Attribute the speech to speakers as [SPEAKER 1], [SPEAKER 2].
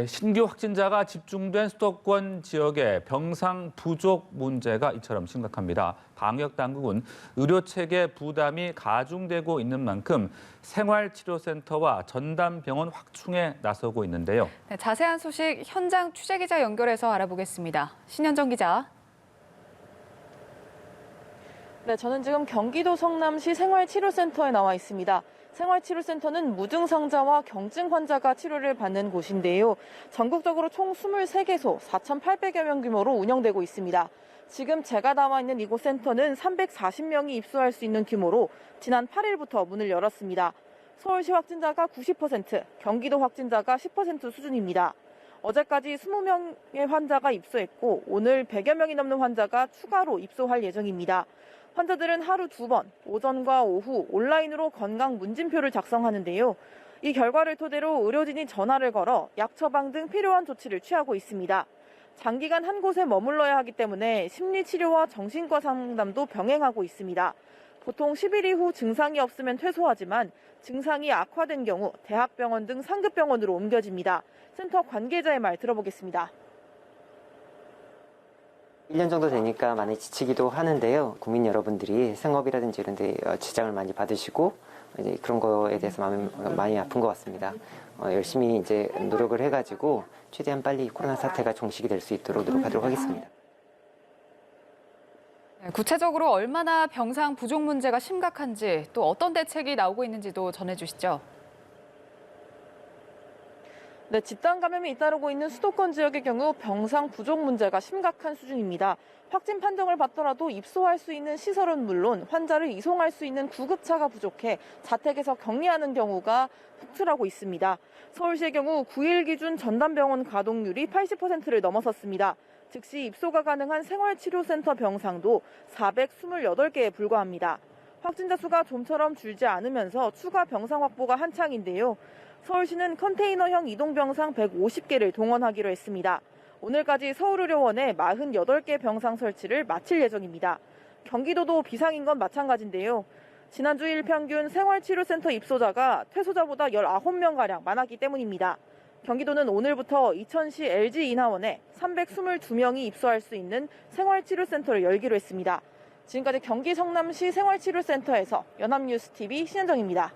[SPEAKER 1] 신규 확진자가 집중된 수도권 지역의 병상 부족 문제가 이처럼 심각합니다. 방역당국은 의료체계 부담이 가중되고 있는 만큼 생활치료센터와 전담병원 확충에 나서고 있는데요.
[SPEAKER 2] 네, 자세한 소식 현장 취재기자 연결해서 알아보겠습니다. 신현정 기자.
[SPEAKER 3] 네, 저는 지금 경기도 성남시 생활치료센터에 나와 있습니다. 생활치료센터는 무증상자와 경증 환자가 치료를 받는 곳인데요. 전국적으로 총 23개소 4,800여 명 규모로 운영되고 있습니다. 지금 제가 나와 있는 이곳 센터는 340명이 입소할 수 있는 규모로 지난 8일부터 문을 열었습니다. 서울시 확진자가 90%, 경기도 확진자가 10% 수준입니다. 어제까지 20명의 환자가 입소했고 오늘 100여 명이 넘는 환자가 추가로 입소할 예정입니다. 환자들은 하루 2번, 오전과 오후 온라인으로 건강 문진표를 작성하는데요. 이 결과를 토대로 의료진이 전화를 걸어 약 처방 등 필요한 조치를 취하고 있습니다. 장기간 한 곳에 머물러야 하기 때문에 심리치료와 정신과 상담도 병행하고 있습니다. 보통 10일 이후 증상이 없으면 퇴소하지만 증상이 악화된 경우 대학병원 등 상급병원으로 옮겨집니다. 센터 관계자의 말 들어보겠습니다.
[SPEAKER 4] 1년 정도 되니까 많이 지치기도 하는데요. 국민 여러분들이 생업이라든지 이런 데 지장을 많이 받으시고 이제 그런 거에 대해서 마음이 많이 아픈 것 같습니다. 열심히 이제 노력을 해가지고 최대한 빨리 코로나 사태가 종식이 될 수 있도록 노력하도록 하겠습니다.
[SPEAKER 2] 구체적으로 얼마나 병상 부족 문제가 심각한지 또 어떤 대책이 나오고 있는지도 전해주시죠.
[SPEAKER 3] 네, 집단 감염이 잇따르고 있는 수도권 지역의 경우 병상 부족 문제가 심각한 수준입니다. 확진 판정을 받더라도 입소할 수 있는 시설은 물론 환자를 이송할 수 있는 구급차가 부족해 자택에서 격리하는 경우가 속출하고 있습니다. 서울시의 경우 9일 기준 전담병원 가동률이 80%를 넘어섰습니다. 즉시 입소가 가능한 생활치료센터 병상도 428개에 불과합니다. 확진자 수가 좀처럼 줄지 않으면서 추가 병상 확보가 한창인데요. 서울시는 컨테이너형 이동병상 150개를 동원하기로 했습니다. 오늘까지 서울의료원에 48개 병상 설치를 마칠 예정입니다. 경기도도 비상인 건 마찬가지인데요. 지난주 일평균 생활치료센터 입소자가 퇴소자보다 19명가량 많았기 때문입니다. 경기도는 오늘부터 이천시 LG 인하원에 322명이 입소할 수 있는 생활치료센터를 열기로 했습니다. 지금까지 경기 성남시 생활치료센터에서 연합뉴스TV 신현정입니다.